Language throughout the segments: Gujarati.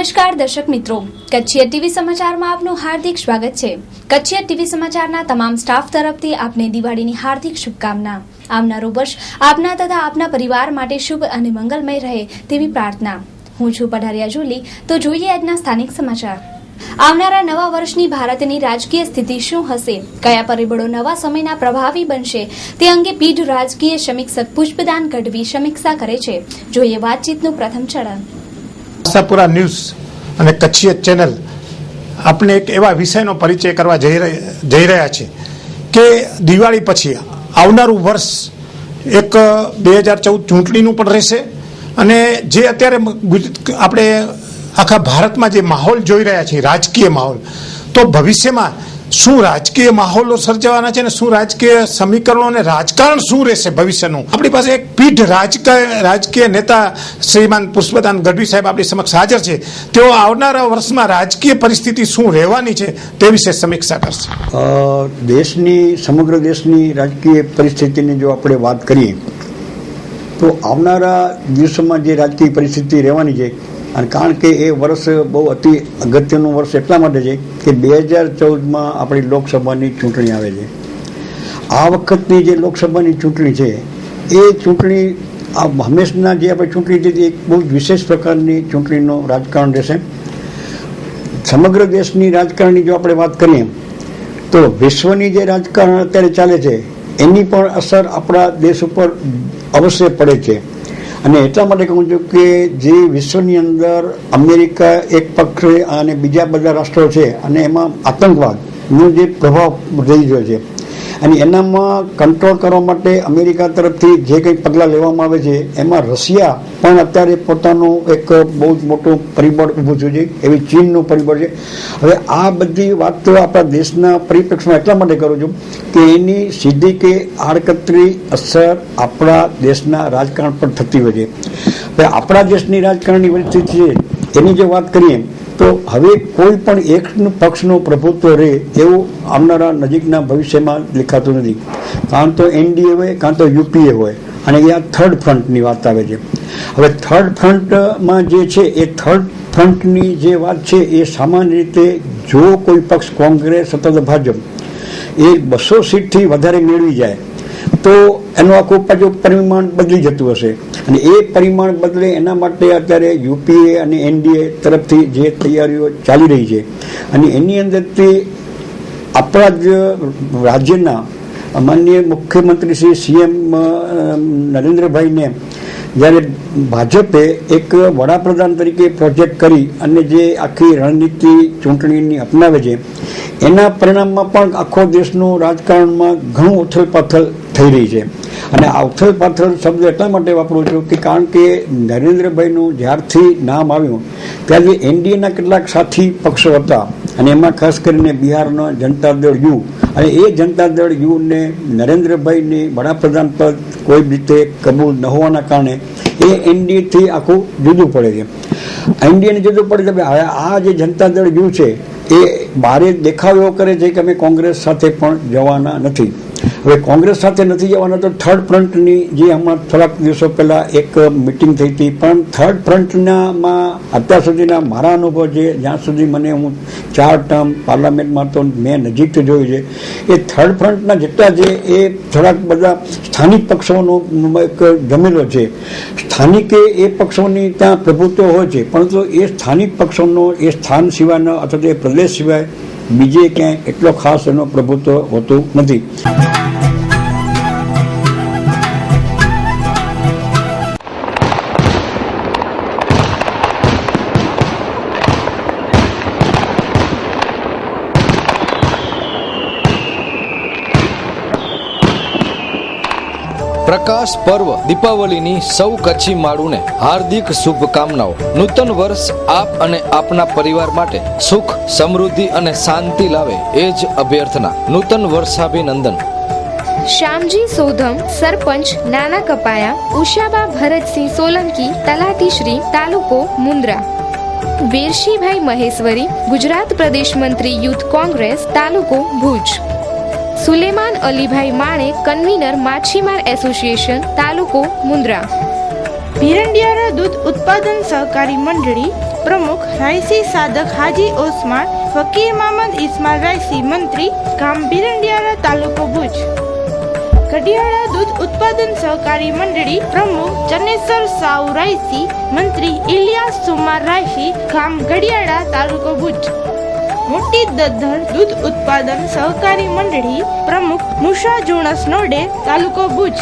નમસ્કાર દર્શક મિત્રો, કચ્છીય ટીવી સમાચારમાં આપનું હાર્દિક સ્વાગત છે। કચ્છીય ટીવી સમાચારના તમામ સ્ટાફ તરફથી આપને દિવાળીની હાર્દિક શુભકામના। આવનારું વર્ષ આપના તથા આપના પરિવાર માટે શુભ અને મંગલમય રહે તેવી પ્રાર્થના। હું છું પઢારિયા જુલી। તો જોઈએ આજના સ્થાનિક સમાચાર। આવનારા નવા વર્ષની ભારતની રાજકીય સ્થિતિ શું હશે, કયા પરિબળો નવા સમયના પ્રભાવી બનશે તે અંગે પીઢ રાજકીય સમીક્ષક પુષ્પદાન ગઢવી સમીક્ષા કરે છે। જોઈએ વાતચીતનું પ્રથમ ચરણ। આશાપુરા ન્યૂઝ અને કચ્છીય ચેનલ આપણે એક એવા વિષયનો પરિચય કરવા જઈ રહ્યા છે કે દિવાળી પછી આવનારું વર્ષ એક 2014 ચૂંટણીનું પણ રહેશે અને જે અત્યારે આપણે આખા ભારતમાં જે માહોલ જોઈ રહ્યા છીએ, રાજકીય માહોલ, તો ભવિષ્યમાં શું રાજકીય માહોલો સર્જાવાના છે અને શું રાજકીય સમીકરણો અને રાજકારણ શું રહેશે ભવિષ્યનું। આપણી પાસે એક પીઢ રાજકીય નેતા શ્રીમાન પુષ્પદાન ગઢવી સાહેબ આપણી સમક્ષ હાજર છે। તેઓ આવનારા વર્ષમાં રાજકીય પરિસ્થિતિ શું રહેવાની છે તે વિશે સમીક્ષા કરશે। દેશની સમગ્ર દેશની રાજકીય પરિસ્થિતિની જો આપણે વાત કરીએ તો આવનારા દિવસોમાં જે રાજકીય પરિસ્થિતિ રહેવાની છે, અને કારણ કે એ વર્ષ બહુ અતિ અગત્યનું વર્ષ એટલા માટે છે કે 2014માં આપણી લોકસભાની ચૂંટણી આવે છે। આ વખતની જે લોકસભાની ચૂંટણી છે એ ચૂંટણી હંમેશના જે આપણે ચૂંટણી હતી એક બહુ વિશેષ પ્રકારની ચૂંટણીનું રાજકારણ રહેશે। સમગ્ર દેશની રાજકારણની જો આપણે વાત કરીએ તો વિશ્વની જે રાજકારણ અત્યારે ચાલે છે એની પણ અસર આપણા દેશ ઉપર અવશ્ય પડે છે। અને એટલા માટે કહું છું કે જે વિશ્વની અંદર અમેરિકા એક પક્ષે અને બીજા બધા રાષ્ટ્રો છે અને એમાં આતંકવાદનો જે પ્રભાવ રહી રહ્યો છે અને એનામાં કંટ્રોલ કરવા માટે અમેરિકા તરફથી જે કંઈ પગલાં લેવામાં આવે છે એમાં રશિયા પણ અત્યારે પોતાનું એક બહુ જ મોટું પરિબળ ઊભું થયું છે, એવી ચીનનું પરિબળ છે। હવે આ બધી વાત તો આપણા દેશના પરિપ્રેક્ષમાં એટલા માટે કરું છું કે એની સીધી કે આડકતરી અસર આપણા દેશના રાજકારણ પર થતી હોય છે। હવે આપણા દેશની રાજકારણની પરિસ્થિતિ છે એની જો વાત કરીએ તો હવે કોઈ પણ એક પક્ષનું પ્રભુત્વ રહે એવું આવનારા નજીકના ભવિષ્યમાં દેખાતું નથી। કાં તો એનડીએ હોય કાં તો યુપીએ હોય, અને એ આ થર્ડ ફ્રન્ટની વાત આવે છે। હવે થર્ડ ફ્રન્ટમાં જે છે એ થર્ડ ફ્રન્ટની જે વાત છે એ સામાન્ય રીતે જો કોઈ પક્ષ કોંગ્રેસ અથવા ભાજપ એ 200 સીટથી વધારે મેળવી જાય તો એનું આખું પાછું પરિમાણ બદલી જતું હશે, અને એ પરિમાણ બદલે એના માટે અત્યારે યુપીએ અને એનડીએ તરફથી જે તૈયારીઓ ચાલી રહી છે અને એની અંદરથી આપણા જ રાજ્યના માનનીય મુખ્યમંત્રી શ્રી સીએમ નરેન્દ્રભાઈને જ્યારે ભાજપે એક વડાપ્રધાન તરીકે પ્રોજેક્ટ કરી અને જે આખી રણનીતિ ચૂંટણીની અપનાવે છે એના પરિણામમાં પણ આખો દેશનું રાજકારણમાં ઘણું ઉથલપાથલ થઈ રહી છે। અને આ ઉથલપાથલ શબ્દ એટલા માટે વાપરું છું કે કારણ કે નરેન્દ્રભાઈનું જ્યારથી નામ આવ્યું ત્યારથી એનડીએના કેટલાક સાથી પક્ષો હતા અને એમાં ખાસ કરીને બિહારનો જનતા દળ યુ, અને એ જનતા દળ યુને નરેન્દ્રભાઈની વડાપ્રધાન પદ કોઈ રીતે કબૂલ ન હોવાના કારણે એ એનડીએથી આખું જુદું પડે છે। એનડીએને જુદું પડે છે। હવે આ જે જનતા દળ યુ છે એ બારે દેખાવ એવો કરે છે કે અમે કોંગ્રેસ સાથે પણ જવાના નથી। હવે કોંગ્રેસ સાથે નથી જવાના તો થર્ડ ફ્રન્ટની જે હમણાં થોડાક દિવસો પહેલાં એક મિટિંગ થઈ હતી, પણ થર્ડ ફ્રન્ટનામાં અત્યાર સુધીના મારા અનુભવ છે, જ્યાં સુધી મને હું 4 ટર્મ પાર્લામેન્ટમાં તો મેં નજીકથી જોયું છે, એ થર્ડ ફ્રન્ટના જેટલા છે એ થોડાક બધા સ્થાનિક પક્ષોનો એક જમેલો છે। સ્થાનિકે એ પક્ષોની ત્યાં પ્રભુત્વ હોય છે, પરંતુ એ સ્થાનિક પક્ષોનો એ સ્થાન સિવાયનો અથવા તો એ પ્રદેશ સિવાય બીજે ક્યાંય એટલો ખાસ એનો પ્રભુત્વ હોતું નથી। પ્રકાશ પર્વ દીપાવલીની સૌ કચ્છી માળુને હાર્દિક શુભકામનાઓ। નૂતન વર્ષ આપ અને આપના પરિવાર માટે સુખ, સમૃદ્ધિ અને શાંતિ લાવે એ જ અભ્યર્થના। નૂતન વર્ષાભિનંદન। શ્યામજી સોધમ, સરપંચ નાના કપાયા, ઉષાબા ભરતસિંહ સોલંકી, તલાટી શ્રી, તાલુકો મુન્દ્રા, વેરશીભાઈ મહેશ્વરી, ગુજરાત પ્રદેશ મંત્રી યુથ કોંગ્રેસ, તાલુકો ભુજ, સુલેમાન અલીભાઈ માણેક, કન્વીનર માછીમાર એસોસિએશન, તાલુકો મુન્દ્રા, ભીરંડિયારા દૂધ ઉત્પાદન સહકારી મંડળી, પ્રમુખ રાયસી સાદક હાજી ઓસમાન, ફકીર મહમદ ઇસ્માઇલ રાયસી મંત્રી, ગામ બિરંડિયારા, તાલુકો ભુજ. ગઢિયાળા દૂધ ઉત્પાદન સહકારી મંડળી પ્રમુખ ચનેસર સાઉ રાયસી, મંત્રી ઇલિયાસ સુમાર રાયસી, ગામ ગઢિયાળા, તાલુકો ભુજ. મોટી દદ્ધર દૂધ ઉત્પાદન સહકારી મંડળી પ્રમુખ મુશા જોણસ નોડે, તાલુકો ભુજ.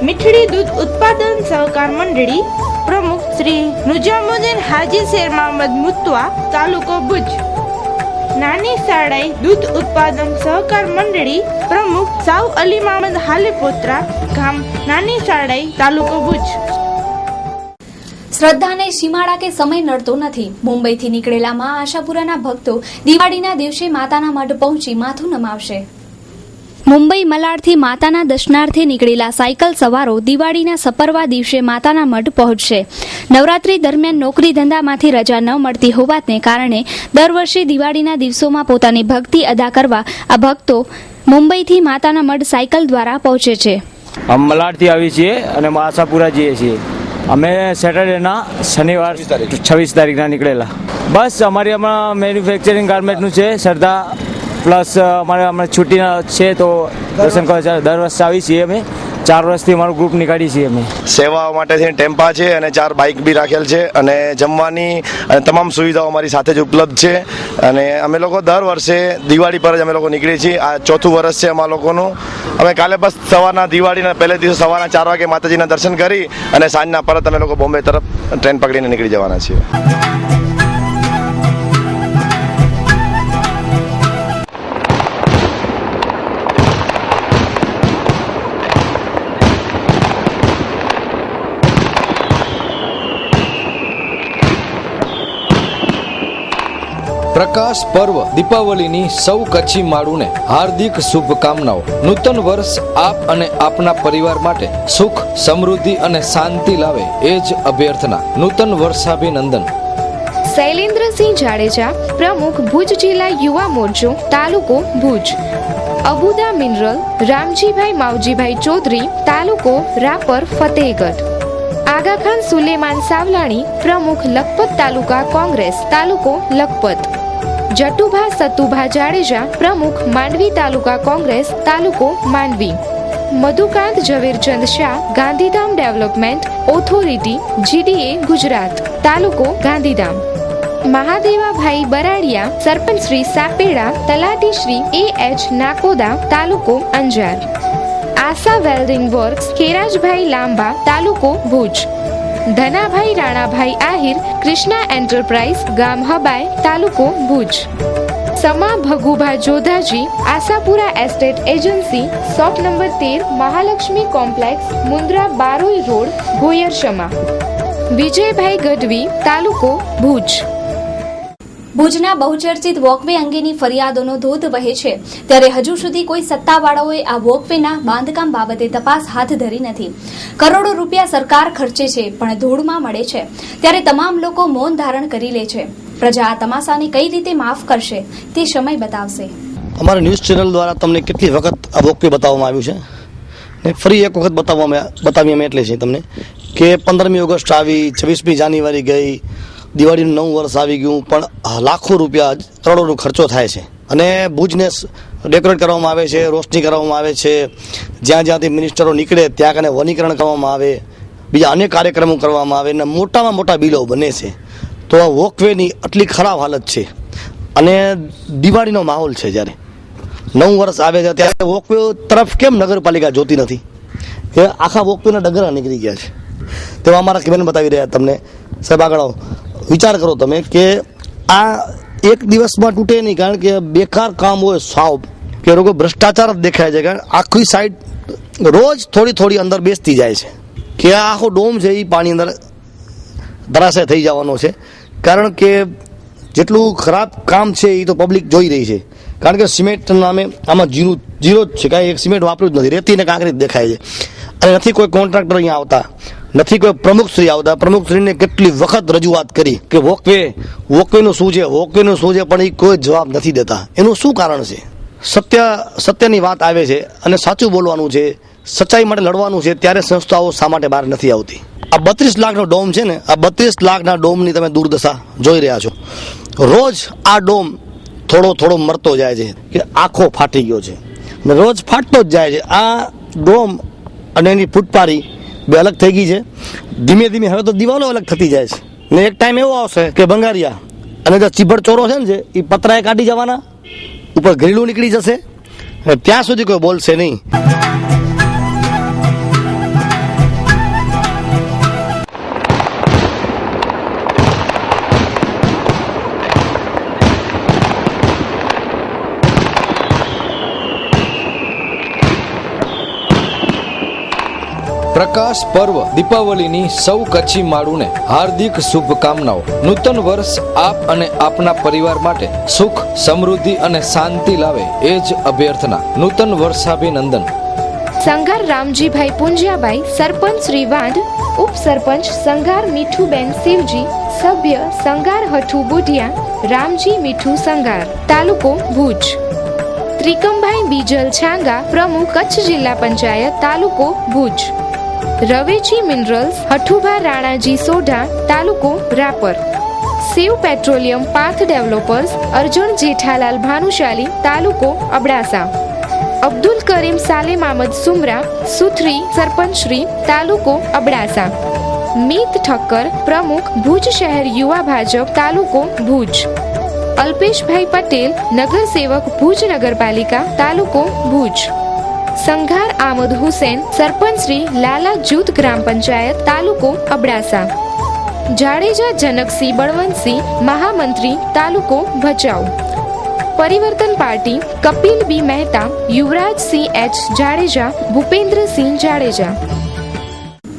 મીઠડી દૂધ ઉત્પાદન સહકાર મંડળી પ્રમુખ શ્રી નુજામુદ્દીન હાજી શેર મહમદ મુત્વા, તાલુકો ભુજ. નાની સાડાઈ દૂધ ઉત્પાદન સહકાર મંડળી પ્રમુખ સાઉ અલી મહમદ હાલેપોત્રા, ગામ નાની સાડાઈ, તાલુકો ભુજ. શ્રદ્ધાને સીમાડા કે સમય નડતો નથી. મુંબઈથી નીકળેલા મા આશાપુરાના ભક્તો દિવાળીના દિવસે માતાના મઢ પહોંચી માથું નમાવશે. મુંબઈ મલાડથી માતાના દર્શનાર્થે નીકળેલા સાયકલ સવારો દિવાળીના સપરવા દિવસે માતાના મઢ પહોંચશે. નવરાત્રી દરમિયાન નોકરી ધંધામાંથી રજા ન મળતી હોવાને કારણે દર વર્ષે દિવાળીના દિવસોમાં પોતાની ભક્તિ અદા કરવા આ ભક્તો મુંબઈથી માતાના મઢ સાયકલ દ્વારા પહોંચે છે. અમે મલાડથી આવીએ છીએ અને આશાપુરા જઈએ છીએ. અમે સેટરડેના શનિવાર 26 તારીખના નીકળેલા. બસ અમારી હમણાં મેન્યુફેક્ચરિંગ ગાર્મેન્ટનું છે શ્રદ્ધા પ્લસ અમારે હમણાં છુટ્ટીના છે તો દર્શન કરવા દર વર્ષે આવીએ છીએ. અમે 4 વર્ષથી અમારું ગ્રુપ નીકાળીએ છીએ. અમે સેવા માટે ટેમ્પા છે અને 4 બાઇક બી રાખેલ છે અને જમવાની અને તમામ સુવિધાઓ અમારી સાથે જ ઉપલબ્ધ છે. અને અમે લોકો દર વર્ષે દિવાળી પર જ અમે લોકો નીકળીએ છીએ. આ 4થું વર્ષ છે અમારા લોકોનું. અમે કાલે બસ સવારના દિવાળીના પહેલે દિવસે સવારના 4 વાગે માતાજીના દર્શન કરી અને સાંજના પરત અમે લોકો બોમ્બે તરફ ટ્રેન પકડીને નીકળી જવાના છીએ. પ્રકાશ પર્વ દીપાવલીની સૌ કચ્છી માળુને હાર્દિક શુભકામનાઓ. નૂતન વર્ષ આપ અને આપના પરિવાર માટે સુખ, સમૃદ્ધિ અને શાંતિ લાવે એ જ અભ્યર્થના. નૂતન વર્ષાભિનંદન. શૈલેન્દ્રસિંહ જાડેજા, પ્રમુખ ભુજ જિલ્લા યુવા મોરચો, તાલુકો ભુજ. અબુદા મિનરલ, રામજીભાઈ માવજીભાઈ ચૌધરી, તાલુકો રાપર ફતેહગઢ. આગાખાન સુલેમાન સાવલાણી, પ્રમુખ લખપત તાલુકા કોંગ્રેસ, તાલુકો લખપત. જટુભા સતુભા જાડેજા, પ્રમુખ માંડવી તાલુકા કોંગ્રેસ, તાલુકો Mandvi. Madhukant Zaverchand Shah, Gandhidham development authority, GDA Gujarat, તાલુકો ગાંધીધામ. મહાદેવાભાઈ બરાડિયા, સરપંચ શ્રી સાપેડા, તલાટી શ્રી AH નાકોદા, તાલુકો અંજાર. આશા વેલ્ડિંગ વર્ક્સ, ખેરાજભાઈ લાંબા, તાલુકો ભુજ. ધનાભાઈ રાણાભાઈ આહિર, કૃષ્ણા એન્ટરપ્રાઇઝ, ગામ હબાય, તાલુકો Bhuj. Sama Bhagubha Jodhaji, Ashapura estate agency, shop number 13, Mahalakshmi complex, Mundra Baroi road, ભોયરશમા. વિજયભાઈ ગઢવી, તાલુકો ભુજ. ભુજના બહુચર્ચિત વોકવે અંગેની ફરિયાદોનો ધોધ વહે છે, ત્યારે હજુ સુધી કોઈ સત્તાવાળાઓએ આ વોકવેના બાંધકામ બાબતે તપાસ હાથ ધરી નથી. કરોડો રૂપિયા સરકાર ખર્ચે છે પણ ધૂળમાં મળે છે, ત્યારે તમામ લોકો મૌન ધારણ કરી લે છે. પ્રજા આ તમાશાને કઈ રીતે માફ કરશે તે સમય બતાવશે. અમારા ન્યૂઝ ચેનલ દ્વારા તમને કેટલી વખત આ વોકવે બતાવવામાં આવ્યું છે ને ફરી એક વખત બતાવીએ અમે એટલે છે તમને કે 15મી ઓગસ્ટ આવી, 26મી જાન્યુઆરી ગઈ, દિવાળીનું નવું વર્ષ આવી ગયું, પણ લાખો રૂપિયા, કરોડોનો ખર્ચો થાય છે અને ભુજને ડેકોરેટ કરવામાં આવે છે, રોશની કરવામાં આવે છે, જ્યાં જ્યાંથી મિનિસ્ટરો નીકળે ત્યાં કને વનીકરણ કરવામાં આવે, બીજા અનેક કાર્યક્રમો કરવામાં આવે અને મોટામાં મોટા બિલો બને છે. તો આ વોકવેની આટલી ખરાબ હાલત છે અને દિવાળીનો માહોલ છે, જ્યારે નવું વર્ષ આવે છે ત્યારે વોકવે તરફ કેમ નગરપાલિકા જોતી નથી કે આખા વોકવેના ડગરા નીકળી ગયા છે. તેવા અમારા કેમેરા બતાવી રહ્યા તમને. સાહેબ આગળ આવો. વિચાર કરો તમે કે આ એક દિવસમાં તૂટે નહીં, કારણ કે બેકાર કામ હોય સાવ, કે લોકો ભ્રષ્ટાચાર જ દેખાય છે. કારણ આખી સાઈડ રોજ થોડી થોડી અંદર બેસતી જાય છે કે આ આખો ડોમ છે એ પાણી અંદર ધરાશય થઈ જવાનો છે. કારણ કે જેટલું ખરાબ કામ છે એ તો પબ્લિક જોઈ રહી છે. કારણ કે સિમેન્ટ નામે આમાં જીરો જ છે, કાંઈ એક સિમેન્ટ વાપર્યું જ નથી, રેતી ને કાંકરી દેખાય છે. અને નથી કોઈ કોન્ટ્રાક્ટર અહીંયા આવતા, નથી કોઈ પ્રમુખશ્રી આવતા. પ્રમુખશ્રીને કેટલી વખત રજૂઆત કરી કે વોકવેનું શું છે, વોકવેનું શું છે, પણ એ કોઈ જવાબ નથી દેતા. એનું શું કારણ છે? સત્યની વાત આવે છે અને સાચું બોલવાનું છે સચ્ચાઈ માટે લડવાનું છે ત્યારે સંસ્થાઓ શા માટે બહાર નથી આવતી? આ 32 લાખનો ડોમ છે ને, આ 32 લાખના ડોમની તમે દુર્દશા જોઈ રહ્યા છો. રોજ આ ડોમ થોડો મરતો જાય છે કે આખો ફાટી ગયો છે ને રોજ ફાટતો જ જાય છે. આ ડોમ અને એની ફૂટપારી બે અલગ થઈ ગઈ છે. ધીમે ધીમે હવે તો દિવાલો અલગ થતી જાય છે ને એક ટાઈમ એવો આવશે કે બંગારિયા અને જે ચીભડ ચોરો છે ને એ પતરાએ કાઢી જવાના, ઉપર ગ્રીલું નીકળી જશે, ત્યાં સુધી કોઈ બોલશે નહીં. પ્રકાશ પર્વ દીપાવલીની સૌ કચ્છી માળુને હાર્દિક શુભકામનાઓ. નૂતન વર્ષ આપ અને આપના પરિવાર માટે સુખ, સમૃદ્ધિ અને શાંતિ લાવે એ જ અભ્યર્થના. નૂતન વર્ષાભિનંદન. સંઘાર રામજીભાઈ પુંજાભાઈ, સરપંચ શ્રી વાંઢ, ઉપસરપંચ સંઘાર મીઠુબેન શિવજી, સભ્ય સંઘાર હઠુ બુઢિયા રામજી મીઠુ સંઘાર, તાલુકો ભુજ. ત્રિકમભાઈ બીજલ છાંગા, પ્રમુખ કચ્છ જિલ્લા પંચાયત, તાલુકો ભુજ. રવેજી મિનરલ્સ હઠુભા રાણાજી સોઢા, તાલુકો Rapar. Shiv petroleum path developers Arjun Jethalal Bhanushali, તાલુકો અબડાસા. અબ્દુલ કરીમ સાલેમ આમદ સુમરા, સુથરી સરપંચ શ્રી, તાલુકો અબડાસા. મીત ઠક્કર, પ્રમુખ ભુજ શહેર યુવા ભાજપ, તાલુકો ભુજ. અલ્પેશભાઈ પટેલ, નગરસેવક ભુજ નગરપાલિકા, તાલુકો ભુજ. સંઘાર આમદ હુસેન, સરપંચ શ્રી, લાલા જૂથ ગ્રામ પંચાયત, તાલુકો અબડાસા. જાડેજા જનકસિંહ બળવંતસિંહ, મહામંત્રી, તાલુકો ભચાઉ. પરિવર્તન પાર્ટી કપિલ બી મહેતા, યુવરાજસિંહ એચ જાડેજા, ભૂપેન્દ્રસિંહ જાડેજા.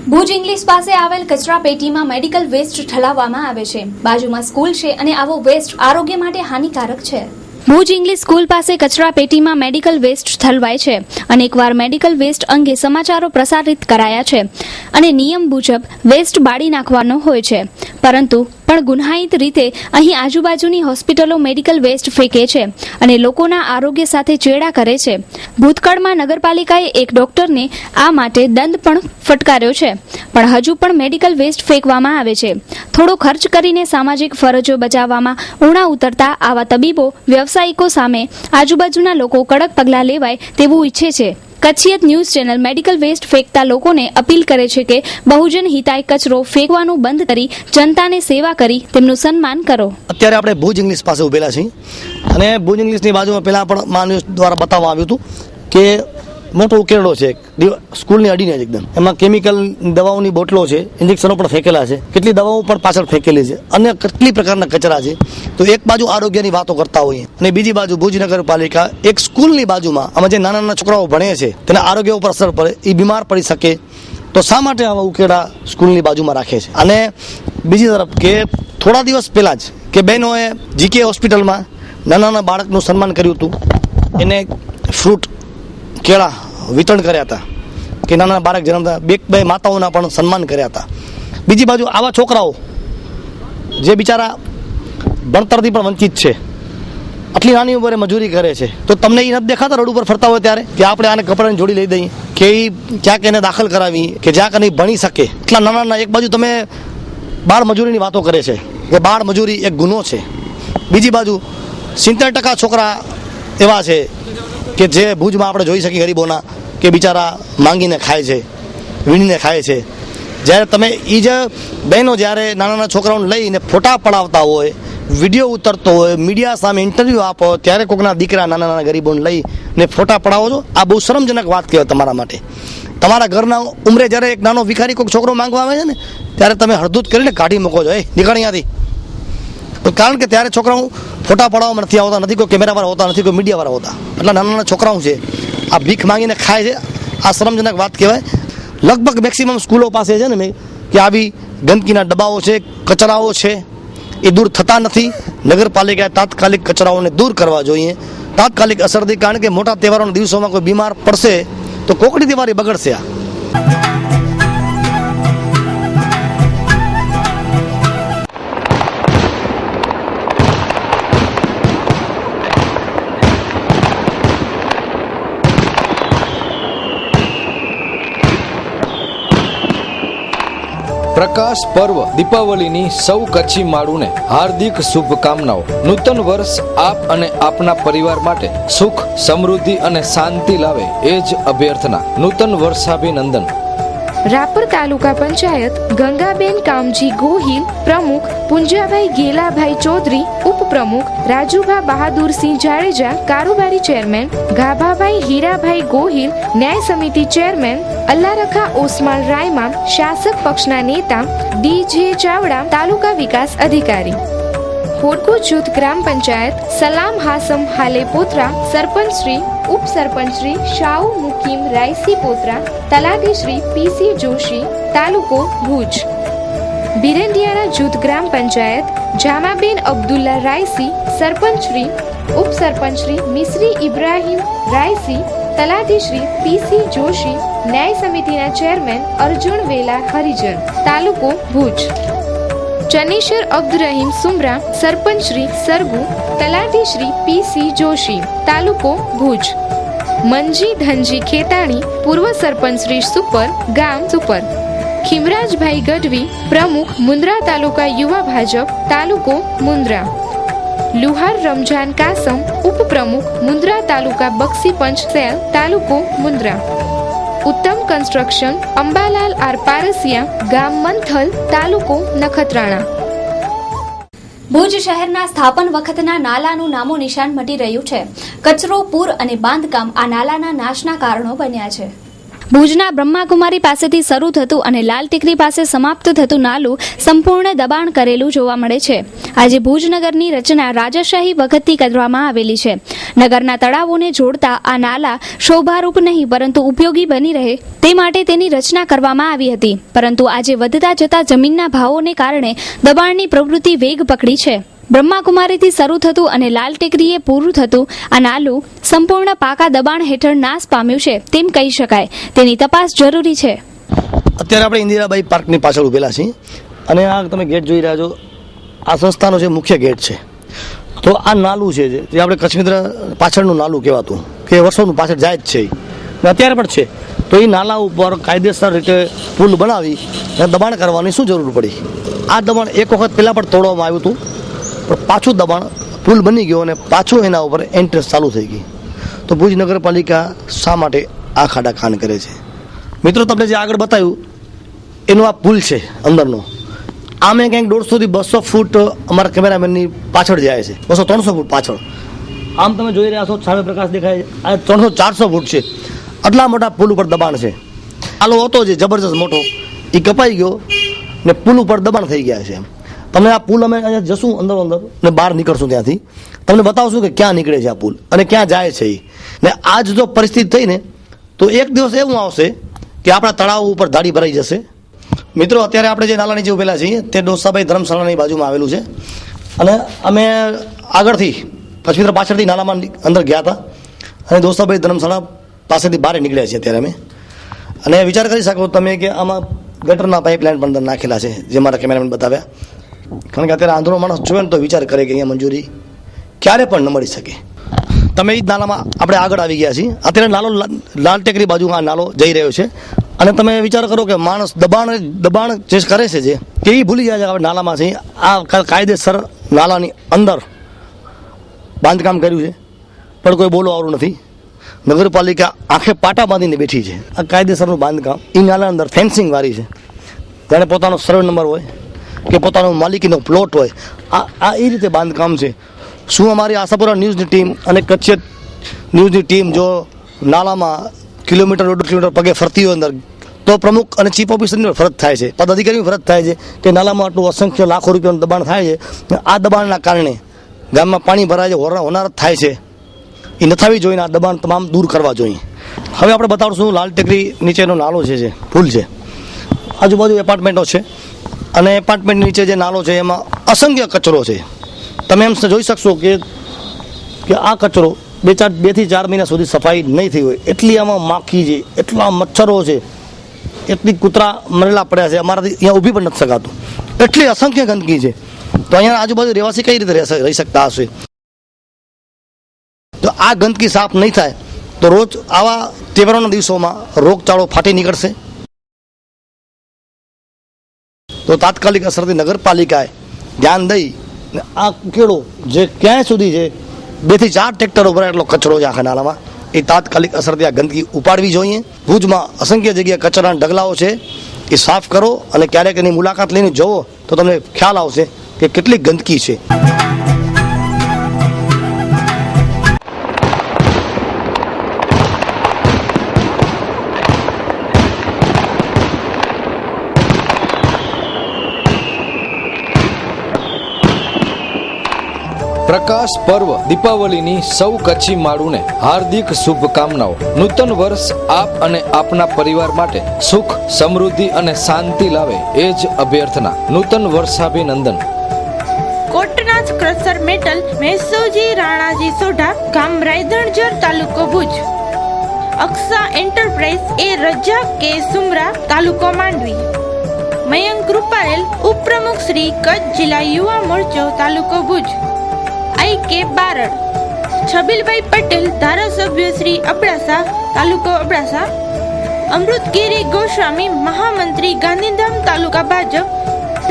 ભુજ ઇંગ્લિશ પાસે આવેલ કચરા પેટીમાં મેડિકલ વેસ્ટ ઠલાવવામાં આવે છે. બાજુમાં સ્કૂલ છે અને આવો વેસ્ટ આરોગ્ય માટે હાનિકારક છે. ભુજ ઇંગ્લિશ સ્કૂલ પાસે કચરા પેટીમાં મેડિકલ વેસ્ટ ઠલવાય છે. અનેકવાર મેડિકલ વેસ્ટ અંગે સમાચારો પ્રસારિત કરાયા છે અને નિયમ મુજબ વેસ્ટ બાળી નાખવાનો હોય છે, પરંતુ પણ ગુનાહિત રીતે અહીં આજુબાજુની હોસ્પિટલો મેડિકલ વેસ્ટ ફેંકે છે અને લોકોના આરોગ્ય સાથે ચેડા કરે છે. ભૂતકાળમાં નગરપાલિકાએ એક ડોક્ટરને આ માટે દંડ પણ ફટકાર્યો છે, પણ હજુ પણ મેડિકલ વેસ્ટ ફેંકવામાં આવે છે. થોડો ખર્ચ કરીને સામાજિક ફરજો બજાવવામાં ઉણા ઉતરતા આવા તબીબો, વ્યવસાયિકો સામે આજુબાજુના લોકો કડક પગલાં લેવાય તેવું ઈચ્છે છે. કચ્છિયત ન્યૂઝ ચેનલ મેડિકલ વેસ્ટ ફેંકતા લોકોને અપીલ કરે છે કે બહુજન હિતાય કચરો ફેંકવાનું બંધ કરી જનતાને સેવા કરી તેમનું સન્માન કરો. અત્યારે આપણે ભુજ ઇંગ્લિશ પાસે ઉભેલા છીએ અને ભુજ ઇંગ્લિશની બાજુમાં પહેલાં પણ મા ન્યૂઝ દ્વારા બતાવવામાં આવ્યું હતું કે મોટો ઉકેરડો છે સ્કૂલની અડીને જ એકદમ. એમાં કેમિકલ દવાઓની બોટલો છે, ઇન્જેક્શનો પણ ફેંકેલા છે, કેટલી દવાઓ પણ પાછળ ફેંકેલી છે, અન્ય કેટલી પ્રકારના કચરા છે. તો એક બાજુ આરોગ્યની વાતો કરતા હોઈએ અને બીજી બાજુ ભુજ નગરપાલિકા એક સ્કૂલની બાજુમાં આમાં જે નાના નાના છોકરાઓ ભણે છે તેના આરોગ્ય ઉપર અસર પડે, એ બીમાર પડી શકે, તો શા માટે આવા ઉકેડા સ્કૂલની બાજુમાં રાખે છે? અને બીજી તરફ કે થોડા દિવસ પહેલાં જ કે બહેનોએ જીકે હોસ્પિટલમાં નાના નાના બાળકનું સન્માન કર્યું હતું, એને ફ્રૂટ, કેળા વિતરણ કર્યા હતા કે નાના બાળક જન્મતા બે માતાઓના પણ સન્માન કર્યા હતા. બીજી બાજુ આવા છોકરાઓ જે બિચારા ભણતરથી પણ વંચિત છે, આટલી નાની ઉંમરે મજૂરી કરે છે, તો તમને એ નથી દેખાતા રોડ ઉપર ફરતા હોય ત્યારે કે આપણે આને કપડાની જોડી લઈ દઈએ કે એ ક્યાંક એને દાખલ કરાવી કે જ્યાં કંઈ ભણી શકે? એટલા નાના નાના. એક બાજુ તમે બાળ મજૂરીની વાતો કરે છે કે બાળ મજૂરી એક ગુનો છે, બીજી બાજુ 70% છોકરા એવા છે કે જે ભુજમાં આપણે જોઈ શકીએ ગરીબોના કે બિચારા માંગીને ખાય છે, વીણીને ખાય છે. જ્યારે તમે એ જે બહેનો જ્યારે નાના નાના છોકરાઓને લઈને ફોટા પડાવતા હોય, વિડીયો ઉતરતો હોય, મીડિયા સામે ઇન્ટરવ્યૂ આપો, ત્યારે કોઈકના દીકરા નાના નાના ગરીબોને લઈને ફોટા પડાવો છો, આ બહુ શરમજનક વાત કહેવાય તમારા માટે. તમારા ઘરના ઉંમરે જ્યારે એક નાનો ભિખારી કોઈક છોકરો માંગવા આવે છે ને, ત્યારે તમે હળદૂત કરીને કાઢી મૂકો છો, નીકળ અહીંયાથી. કારણ કે ત્યારે છોકરાઓ ફોટા પડાવવામાં નથી આવતા, નથી કોઈ કેમેરાવાળા હોતા, નથી કોઈ મીડિયાવાળા હોતા. એટલા નાના નાના છોકરાઓ છે આ ભીખ માંગીને ખાય છે. આ શરમજનક વાત કહેવાય. લગભગ મેક્સિમમ સ્કૂલો પાસે છે ને મેં કે આવી ગંદકીના ડબ્બાઓ છે, કચરાઓ છે, એ દૂર થતા નથી. નગરપાલિકાએ તાત્કાલિક કચરાઓને દૂર કરવા જોઈએ, તાત્કાલિક અસરથી. કારણ કે મોટા તહેવારોના દિવસોમાં કોઈ બીમાર પડશે તો કોકડી દિવાળી બગડશે. આ પ્રકાશ પર્વ દીપાવલીની સૌ કચ્છી માળુને હાર્દિક શુભકામનાઓ. નૂતન વર્ષ આપ અને આપના પરિવાર માટે સુખ, સમૃદ્ધિ અને શાંતિ લાવે એ જ અભ્યર્થના. નૂતન વર્ષાભિનંદન. રાપર તાલુકા પંચાયત ગંગાબેન કામજી ગોહિલ પ્રમુખ, પુંજાભાઈ ગેલાભાઈ ચૌધરી ઉપપ્રમુખ, રાજુભા બહાદુરસિંહ જાડેજા કારોબારી ચેરમેન, ગાભાભાઈ હીરાભાઈ ગોહિલ ન્યાય સમિતિ ચેરમેન, અલ્લારખા ઓસમાણ રાયમાન શાસક પક્ષના નેતા, ડી.જે. ચાવડા તાલુકા વિકાસ અધિકારી. હોડકો જૂથ ગ્રામ પંચાયત સલામ હાસમ હાલે પોત્રા સરપંચ શ્રી, ઉપસરપંચ શ્રી શાહુ મુકીમ રાયસી પોત્રા, તલાટી શ્રી પી.સી. જોશી તાલુકો ભુજ. બિરંડિયારા જૂથ ગ્રામ પંચાયત જામાબેન અબ્દુલ્લા રાયસી સરપંચ શ્રી, ઉપસરપંચ શ્રી મિસરી ઇબ્રાહીમ રાયસી, તલાટી શ્રી પી.સી. જોશી ન્યાય સમિતિના ચેરમેન અર્જુન વેલા હરિજન તાલુકો ભુજ. ચનેશ્વર અબ્દુરહીમ સુમરા સરપંચ શ્રી સરગુ, તલાટી શ્રી પી.સી. જોશી તાલુકો ભુજ. મંજી ધનજી ખેતાણી પૂર્વ સરપંચ શ્રી સુપર ગામ સુપર. ખીમરાજભાઈ ગઢવી પ્રમુખ મુન્દ્રા તાલુકા યુવા ભાજપ તાલુકો મુન્દ્રા. લુહાર રમજાન કાસમ ઉપપ્રમુખ મુન્દ્રા તાલુકા બક્ષી પંચ સેલ તાલુકો મુન્દ્રા. ઉત્તમ કન્સ્ટ્રક્શન અંબાલાલ આર પારસિયા ગામ મંથલ તાલુકો નખત્રાણા. ભુજ શહેરના સ્થાપન વખતના નાલાનું નામો નિશાન મટી રહ્યું છે. કચરો, પૂર અને બાંધકામ આ નાલાના નાશના કારણો બન્યા છે. ભુજના બ્રહ્માકુમારી પાસેથી શરૂ થતું અને લાલ ટેકરી પાસે સમાપ્ત થતું નાલું સંપૂર્ણ દબાણ કરેલું જોવા મળે છે. આજે ભુજ નગરની રચના રાજાશાહી વખતથી કરવામાં આવેલી છે. નગરના તળાવોને જોડતા આ નાલા શોભારૂપ નહીં પરંતુ ઉપયોગી બની રહે તે માટે તેની રચના કરવામાં આવી હતી. પરંતુ આજે વધતા જતા જમીનના ભાવોને કારણે દબાણની પ્રવૃત્તિ વેગ પકડી છે. બ્રહ્માકુમારીથી શરૂ થતું અને લાલ ટેકરીએ પૂરું થતું આ નાલું સંપૂર્ણ પાકા દબાણ હેઠળ નાશ પામ્યું છે તેમ કહી શકાય. તેની તપાસ જરૂરી છે. અત્યારે આપણે ઇન્દિરાબાઈ પાર્કની પાછળ ઉભેલા છીએ અને આ તમે ગેટ જોઈ રહ્યા છો, આ સંસ્થાનો જે મુખ્ય ગેટ છે. તો આ નાલું છે જે આપણે કચ્છ મિત્ર પાછળનું નાલું કહેવાતું કે વર્ષોનું પાછળ જાય જ છે ને અત્યારે પણ છે. તો એ નાલા ઉપર કાયદેસર રીતે પુલ બનાવી અને દબાણ કરવાની શું જરૂર પડી? આ દબાણ એક વખત પહેલાં પણ તોડવામાં આવ્યું હતું, પણ પાછું દબાણ પુલ બની ગયો અને પાછું એના ઉપર એન્ટ્રન્સ ચાલુ થઈ ગઈ. તો ભુજ નગરપાલિકા શા માટે આ ખાડા ખાન કરે છે? મિત્રો, તમને જે આગળ બતાવ્યું એનો આ પુલ છે અંદરનો. આમે ક્યાંક 150 થી 200 ફૂટ અમારા કેમેરામેનની પાછળ જાય છે, 200-300 ફૂટ પાછળ. આમ તમે જોઈ રહ્યા છો સામે પ્રકાશ દેખાય છે, આ 300-400 ફૂટ છે. આટલા મોટા પુલ ઉપર દબાણ છે. આલો હતો જે જબરજસ્ત મોટો એ કપાઈ ગયો ને પુલ ઉપર દબાણ થઈ ગયા છે. તમને આ પુલ અમે અહીંયા જશું અંદર ને બહાર નીકળશું ત્યાંથી તમને બતાવશું કે ક્યાં નીકળે છે આ પુલ અને ક્યાં જાય છે એ. ને આજ જો પરિસ્થિતિ થઈ ને તો એક દિવસ એવું આવશે કે આપણા તળાવ ઉપર ધાડી ભરાઈ જશે. મિત્રો, અત્યારે આપણે જે નાલા નીચે ઉભેલા છીએ તે ડોસાભાઈ ધર્મશાળાની બાજુમાં આવેલું છે અને અમે આગળથી કચ્છમિત્ર પાછળથી નાલામાં અંદર ગયા હતા અને ડોસાભાઈ ધર્મશાળા પાસેથી બહાર નીકળ્યા છીએ અત્યારે અમે. અને વિચાર કરી શકો તમે કે આમાં ગટરના પાઇપલાઇન પણ અંદર નાખેલા છે જે મારા કેમેરામેન બતાવ્યા. કારણ કે અત્યારે આંધળો માણસ જોવે ને તો વિચાર કરે કે અહીંયા મંજૂરી ક્યારે પણ ન મળી શકે. તમે એ જ નાલામાં આપણે આગળ આવી ગયા છીએ. અત્યારે નાલો લાલ ટેકરી બાજુ આ નાલો જઈ રહ્યો છે અને તમે વિચાર કરો કે માણસ દબાણ જે કરે છે જે એ ભૂલી જાય છે આપણે નાલામાં છે. આ કાયદેસર નાલાની અંદર બાંધકામ કર્યું છે પણ કોઈ બોલવાવાળું નથી. નગરપાલિકા આંખે પાટા બાંધીને બેઠી છે. આ કાયદેસરનું બાંધકામ એ નાલા અંદર ફેન્સિંગ વાળી છે. જાણે પોતાનો સર્વે નંબર હોય કે પોતાનો માલિકીનો પ્લોટ હોય આ એ રીતે બાંધકામ છે. શું અમારી આશાપુરા ન્યૂઝની ટીમ અને કચ્છ ન્યૂઝની ટીમ જો નાલામાં કિલોમીટર 1.5 કિલોમીટર પગે ફરતી હોય અંદર તો પ્રમુખ અને ચીફ ઓફિસરની ફરજ થાય છે, પદાધિકારીની ફરજ થાય છે કે નાલામાં આટલું અસંખ્ય લાખો રૂપિયાનું દબાણ થાય છે. આ દબાણના કારણે ગામમાં પાણી ભરાય છે, હોનારત થાય છે. એ ન થવી જોઈએ. આ દબાણ તમામ દૂર કરવા જોઈએ. હવે આપણે બતાવશું લાલ ટેકરી નીચેનો નાલો છે પુલ છે. આજુબાજુ એપાર્ટમેન્ટો છે અને એપાર્ટમેન્ટ નીચે જે નાલો છે એમાં અસંખ્ય કચરો છે. તમે એમ જોઈ શકશો કે આ કચરો 2 થી 4 મહિના સુધી સફાઈ નહીં થઈ હોય એટલી આમાં માખી છે, એટલા મચ્છરો છે, એટલી કૂતરા મરેલા પડ્યા છે. અમારાથી અહીંયા ઊભી પણ નથી શકાતું, એટલી અસંખ્ય ગંદકી છે. તો અહીંયા આજુબાજુ રહેવાસી કઈ રીતે રહી શકતા હશે? તો આ ગંદકી સાફ નહીં થાય તો રોજ આવા તહેવારોના દિવસોમાં રોગચાળો ફાટી નીકળશે. તો તાત્કાલિક અસરથી નગરપાલિકાએ ધ્યાન દઈ ને આ ઉકેડો જે ક્યાંય સુધી છે 2 થી 4 ટ્રેક્ટરો ભરાય એટલો કચરો છે આખા નાલામાં, એ તાત્કાલિક અસરથી આ ગંદકી ઉપાડવી જોઈએ. ભુજમાં અસંખ્ય જગ્યાએ કચરાના ઢગલાઓ છે, એ સાફ કરો અને ક્યારેક એની મુલાકાત લઈને જોવો તો તમને ખ્યાલ આવશે કે કેટલી ગંદકી છે. પ્રકાશ પર્વ દીપાવલીની સૌ કચ્છી માળુને હાર્દિક શુભકામનાઓ. નૂતન વર્ષ આપ અને આપના પરિવાર માટે સુખ, સમૃદ્ધિ અને શાંતિ લાવે એ જ અભ્યર્થના. નૂતન વર્ષાભિનંદન. કોટનાથ ક્રસર મેટલ મહેસોજી રાણાજી સોઢા, ગામ રાયધણજર, તાલુકો ભુજ. અક્ષા એન્ટરપ્રાઇઝ એ રજા કે સુમરા, તાલુકો માંડવી. મયંક રૂપારેલ, ઉપપ્રમુખ શ્રી કચ્છ જિલ્લા યુવા મોરચો, તાલુકો ભુજ. આઈ કે બારડ. છબીલભાઈ પટેલ, ધારાસભ્ય શ્રી અબડાસા, તાલુકો અબડાસા. અમૃતગીરી ગોસ્વામી, મહામંત્રી, ગાંધીધામ, તાલુકા Bhajap.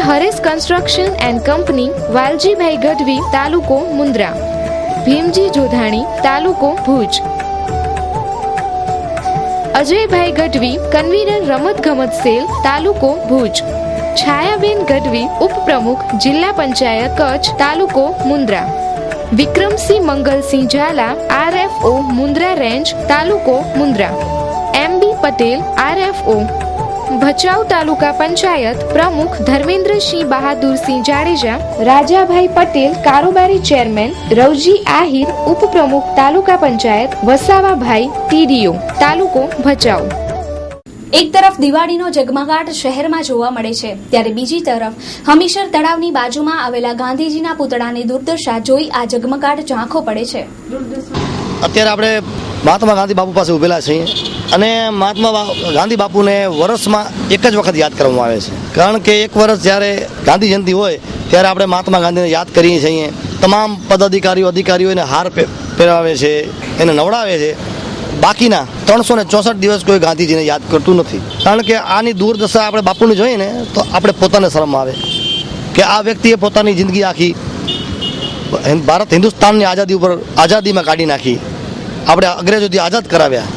Haresh construction and company, Valjibhai Gadhvi, તાલુકો મુન્દ્રા. ભીમજી જોધાણી, તાલુકો ભુજ. અજયભાઈ ગઢવી, કન્વીનર રમતગમત સેલ, તાલુકો ભુજ. છાયાબેન ગઢવી, ઉપપ્રમુખ, જિલ્લા પંચાયત કચ્છ, તાલુકો મુન્દ્રા. વિક્રમસિંહ મંગલસિંહ ઝાલા, RFO મુન્દ્રા રેન્જ, તાલુકો મુન્દ્રા. MB પટેલ, RFO ભચાઉ તાલુકા પંચાયત પ્રમુખ, ધર્મેન્દ્રસિંહ બહાદુરસિંહ જાડેજા. રાજાભાઈ પટેલ, કારોબારી ચેરમેન, રવજી આહિર, ઉપપ્રમુખ, તાલુકા પંચાયત વસાવાભાઈ, TDO, તાલુકો ભચાઉ. એક તરફ દિવાળીનો ઝગમગાટ શહેરમાં જોવા મળે છે, ત્યારે બીજી તરફ હમીરસર તળાવની બાજુમાં આવેલા ગાંધીજીના પુતળાની દુર્દશા જોઈ આ ઝગમગાટ ઝાંખો પડે છે. અત્યારે આપણે મહાત્મા ગાંધી બાપુ પાસે ઉભેલા છીએ અને મહાત્મા ગાંધી બાપુને વર્ષમાં એક જ વખત યાદ કરવામાં આવે છે. કારણ કે એક વર્ષ જ્યારે ગાંધી જયંતિ હોય ત્યારે આપણે મહાત્મા ગાંધીને યાદ કરીએ છીએ. તમામ પદાધિકારીઓ, અધિકારીઓ એને હાર પહેરાવે છે, એને નવડાવે છે. બાકીના 364 દિવસ કોઈ ગાંધીજીને યાદ કરતું નથી. કારણ કે આની દુર્દશા આપણે બાપુને જોઈએ ને તો આપણે પોતાને શરમ આવે કે આ વ્યક્તિએ પોતાની જિંદગી આખી ભારત હિન્દુસ્તાનની આઝાદીમાં કાઢી નાખી, આપણે અંગ્રેજોથી આઝાદ કરાવ્યા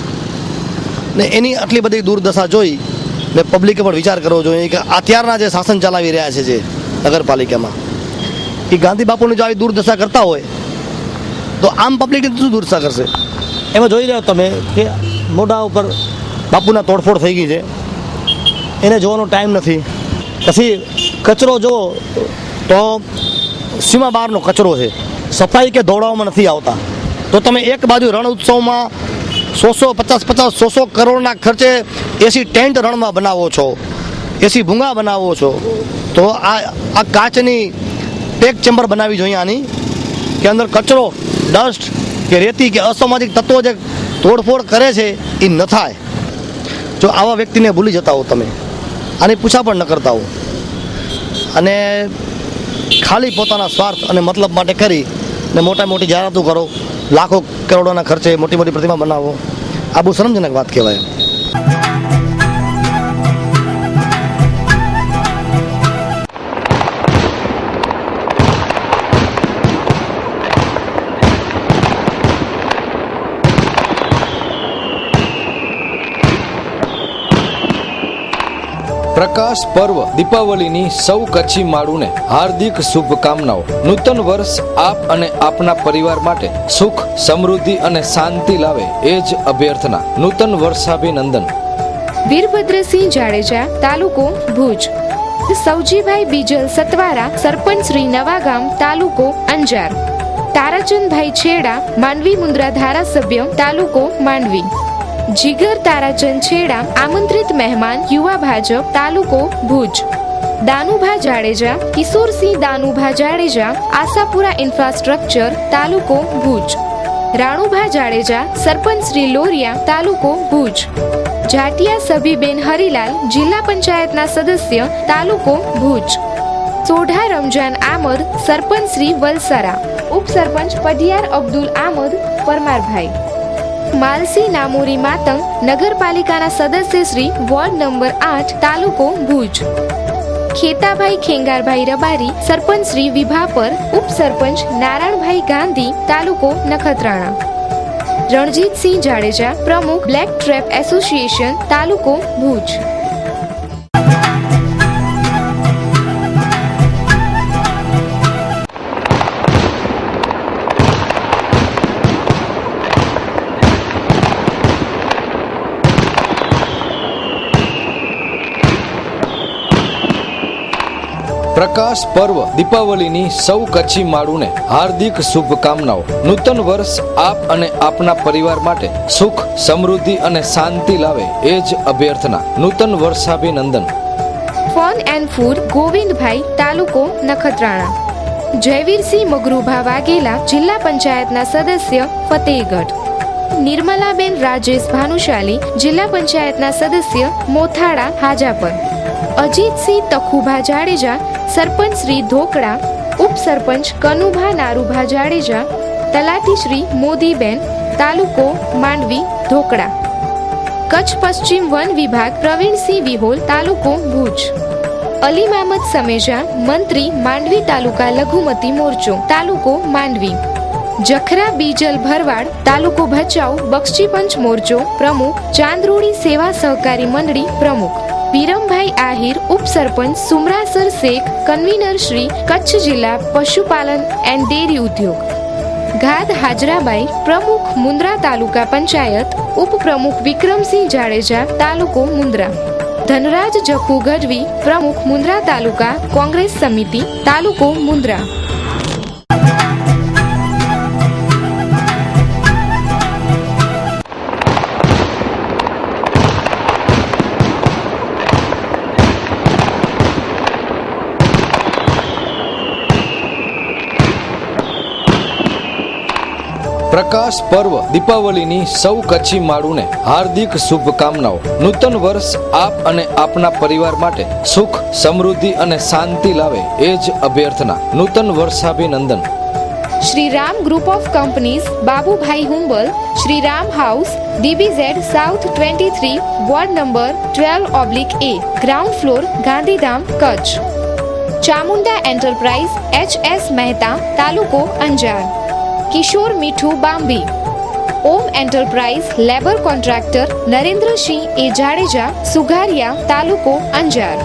ને એની આટલી બધી દુર્દશા જોઈ ને પબ્લિકે પણ વિચાર કરવો જોઈએ કે અત્યારના જે શાસન ચલાવી રહ્યા છે જે નગરપાલિકામાં, એ ગાંધી બાપુની જો આવી દુર્દશા કરતા હોય તો આમ પબ્લિકની શું દુર્દશા કરશે. એમાં જોઈ રહ્યો તમે કે મોઢા ઉપર બાપુના તોડફોડ થઈ ગઈ છે, એને જોવાનો ટાઈમ નથી. પછી કચરો જુઓ તો સીમા બહારનો કચરો છે, સફાઈ કે દોડાવવામાં નથી આવતા. તો તમે એક બાજુ રણ ઉત્સવમાં 150 કરોડના ખર્ચે એસી ટેન્ટ રણમાં બનાવો છો, એસી ભૂંગા બનાવો છો, તો આ કાચની પેક ચેમ્બર બનાવી જોઈએ આની, કે અંદર કચરો, ડસ્ટ કે રેતી કે અસામાજિક તત્વો જે તોડફોડ કરે છે એ ન થાય. જો આવા વ્યક્તિને ભૂલી જતા હો તમે, આની પૂછા પણ ન કરતા હો અને ખાલી પોતાના સ્વાર્થ અને મતલબ માટે કરી ને મોટી જાહેરાતો કરો, લાખો કરોડોના ખર્ચે મોટી પ્રતિમા બનાવો, આ બહુ શરમજનક વાત કહેવાય. પ્રકાશ પર્વ દીપાવલીની સૌ કચ્છી માળુને હાર્દિક શુભકામનાઓ. નૂતન વર્ષ આપ અને આપના પરિવાર માટે સુખ, સમૃદ્ધિ અને શાંતિ લાવે એ જ અભ્યર્થના. નૂતન વર્ષાભિનંદન. વીરભદ્રસિંહ જાડેજા, તાલુકો ભુજ. સૌજીભાઈ બીજલ સતવારા, સરપંચ શ્રી નવાગામ, તાલુકો અંજાર. તારાચંદભાઈ છેડા, માંડવી મુન્દ્રા ધારાસભ્ય, તાલુકો માંડવી. જીગર તારાચંદ છેડા, આમંત્રિત મહેમાન, યુવા ભાજપ, તાલુકો ભુજ. દાનુભા જાડેજા, કિશોરસિંહ દાનુભા જાડેજા, આશાપુરા ઇન્ફ્રાસ્ટ્રક્ચર, તાલુકો ભુજ. રાણુભા જાડેજા, સરપંચ શ્રી લોરિયા, તાલુકો ભુજ. જાટિયા સભીબેન હરિલાલ, જિલ્લા પંચાયતના સદસ્ય, તાલુકો ભુજ. સોઢા રમજાન આમદ, સરપંચ શ્રી વલસારા. ઉપસરપંચ પઢિયાર અબ્દુલ આમદ પરમારભાઈ. માલસી નામોરી માતંગ, નગરપાલિકાના સદસ્ય શ્રી, વોર્ડ નંબર 8, તાલુકો ભુજ. ખેતાભાઈ ખેંગારભાઈ રબારી, સરપંચ શ્રી વિભાપર, ઉપસરપંચ નારાયણભાઈ ગાંધી, તાલુકો નખત્રાણા. રણજીતસિંહ જાડેજા, પ્રમુખ બ્લેક ટ્રેપ એસોસિએશન, તાલુકો ભુજ. પ્રકાશ પર્વ દીપાવલીની સૌ કચ્છી માળુને હાર્દિક શુભકામનાઓ. નૂતન વર્ષ આપ અને આપના પરિવાર માટે સુખ, સમૃદ્ધિ અને શાંતિ લાવે એ જ અભ્યર્થના. નૂતન વર્ષાભિનંદન. ફન એન્ડ ફૂડ ગોવિંદભાઈ, તાલુકો નખત્રાણા. જયવીરસિંહ મગરુભા વાઘેલા, જિલ્લા પંચાયતના સદસ્ય, ફતેહગઢ. નિર્મલાબેન રાજેશ ભાનુશાલી, જિલ્લા પંચાયતના સદસ્ય, મોથાળા, હાજાપર. અજીતસિંહ તખુભા જાડેજા, સરપંચ શ્રી ધોકડા, ઉપસરપંચ કનુભા નારુભા જાડેજા, તલાટી શ્રી મોદીબેન, તાલુકો માંડવી, ધોકડા. કચ્છ પશ્ચિમ વન વિભાગ પ્રવીણસિંહ વિહોલ, તાલુકો ભુજ. અલી મામદ સમેજા, મંત્રી, માંડવી તાલુકા લઘુમતી મોરચો, તાલુકો માંડવી. જખરા બીજલ ભરવાડ, તાલુકો ભચાઉ બક્ષીપંચ મોરચો, પ્રમુખ, ચાંદરોડી સેવા સહકારી મંડળી, પ્રમુખ. વિરમભાઈ આહિર, ઉપસરપંચ, સુમરાસર શેખ, કન્વીનર શ્રી, કચ્છ જિલ્લા પશુપાલન એન્ડ ડેરી ઉદ્યોગ. ગાદ હાજરાબાઈ, પ્રમુખ, મુન્દ્રા તાલુકા પંચાયત, ઉપપ્રમુખ વિક્રમસિંહ જાડેજા, તાલુકો મુન્દ્રા. ધનરાજ જખુ ગઢવી, પ્રમુખ, મુન્દ્રા તાલુકા કોંગ્રેસ સમિતિ, તાલુકો મુન્દ્રા. પ્રકાશ પર્વ દીપાવલીની સૌ કચ્છી માળુને હાર્દિક શુભકામનાઓ. નૂતન વર્ષ આપ અને આપના પરિવાર માટે સુખ, સમૃદ્ધિ અને શાંતિ લાવે એ જ અભ્યર્થના. નૂતન વર્ષાભિનંદન. Shri Ram group of companies, Babubhai Humbal, Shri Ram house, DBZ south 23, ward number 12/A, ground floor, Gandhidham, Kutch. Chamunda enterprise, HS Mehta, તાલુકો Anjar. Kishore Mithu Bambi. Om enterprise, labour contractor Narendrasinh A Jadeja, Sugariya, તાલુકો Anjar.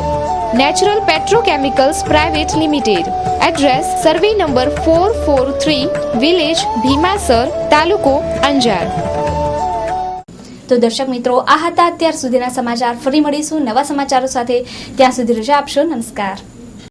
Natural petrochemicals private limited. Address survey number 443, village Bhimasar, તાલુકો અંજાર. તો દર્શક મિત્રો, આ હતા અત્યાર સુધીના સમાચાર. ફરી મળીશું નવા સમાચારો સાથે. ત્યાં સુધી રજા આપશો. નમસ્કાર.